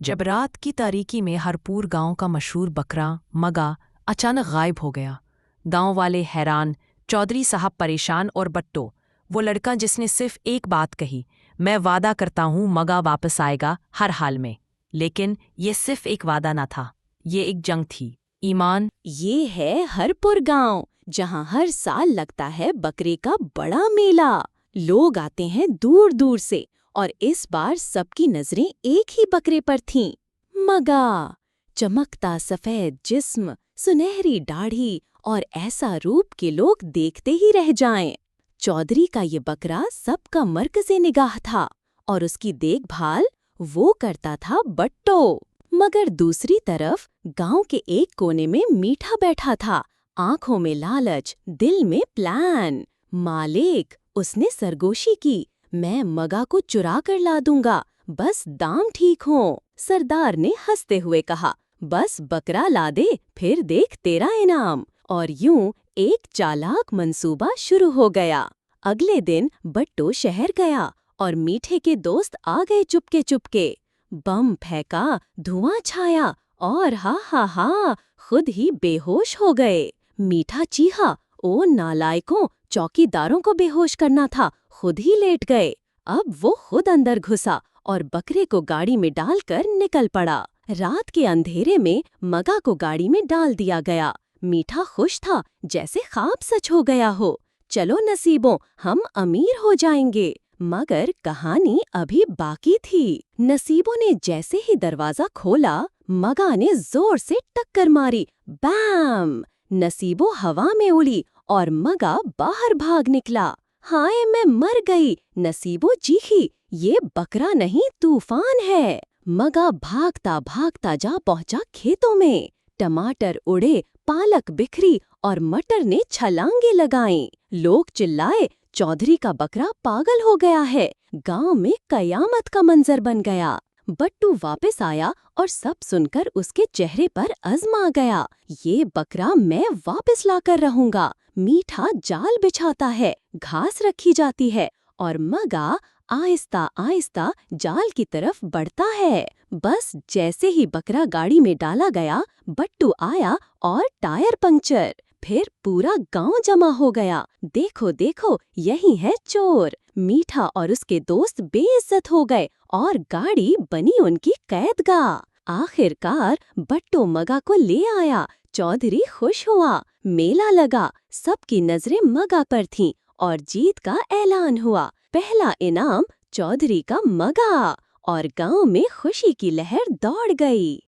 जब रात की तारीकी में हरपुर गांव का मशहूर बकरा मगा अचानक गायब हो गया। गांव वाले हैरान, चौधरी साहब परेशान और बट्टो, वो लड़का जिसने सिर्फ एक बात कही, मैं वादा करता हूँ मगा वापस आएगा हर हाल में। लेकिन ये सिर्फ एक वादा ना था, ये एक जंग थी। ईमान। ये है हरपुर गांव, जहां हर साल लगता है बकरे का बड़ा मेला। लोग आते हैं दूर दूर से और इस बार सबकी नजरें एक ही बकरे पर थीं। मगा, चमकता सफेद जिस्म, सुनहरी दाढ़ी और ऐसा रूप के लोग देखते ही रह जाएं। चौधरी का ये बकरा सबका मरकज़े निगाह था और उसकी देखभाल वो करता था बट्टो। मगर दूसरी तरफ गांव के एक कोने में मीठा बैठा था, आंखों में लालच, दिल में प्लान। मालिक, उसने सरगोशी की, मैं मगा को चुरा कर ला दूंगा, बस दाम ठीक हो। सरदार ने हंसते हुए कहा, बस बकरा ला दे, फिर देख तेरा इनाम। और यूं एक चालाक मंसूबा शुरू हो गया। अगले दिन बट्टो शहर गया और मीठे के दोस्त आ गए चुपके चुपके। बम फेंका, धुआं छाया और हा, खुद ही बेहोश हो गए। मीठा चीहा, ओ नालायकों, चौकीदारों को बेहोश करना था, खुद ही लेट गए। अब वो खुद अंदर घुसा और बकरे को गाड़ी में डालकर निकल पड़ा। रात के अंधेरे में मगा को गाड़ी में डाल दिया गया। मीठा खुश था, जैसे ख्वाब सच हो गया हो। चलो नसीबों, हम अमीर हो जाएंगे। मगर कहानी अभी बाकी थी। नसीबों ने जैसे ही दरवाजा खोला, मगा ने जोर से टक्कर मारी। बैम! नसीबो हवा में उड़ी और मगा बाहर भाग निकला। हाय, मैं मर गई, नसीबो चीखी, ये बकरा नहीं तूफान है। मगा भागता भागता जा पहुंचा खेतों में। टमाटर उड़े, पालक बिखरी और मटर ने छलांगे लगाईं। लोग चिल्लाए, चौधरी का बकरा पागल हो गया है। गांव में कयामत का मंजर बन गया। बट्टू वापस आया और सब सुनकर उसके चेहरे पर अज़्म आ गया। ये बकरा मैं वापस लाकर रहूंगा। मीठा जाल बिछाता है, घास रखी जाती है और मगा आहिस्ता आहिस्ता जाल की तरफ बढ़ता है। बस जैसे ही बकरा गाड़ी में डाला गया, बट्टू आया और टायर पंक्चर। फिर पूरा गांव जमा हो गया। देखो देखो, यही है चोर। मीठा और उसके दोस्त बेइज्जत हो गए और गाड़ी बनी उनकी कैदगाह। आखिरकार बट्टू मगा को ले आया। चौधरी खुश हुआ, मेला लगा, सबकी नजरें मगा पर थीं और जीत का ऐलान हुआ। पहला इनाम चौधरी का मगा और गांव में खुशी की लहर दौड़ गई।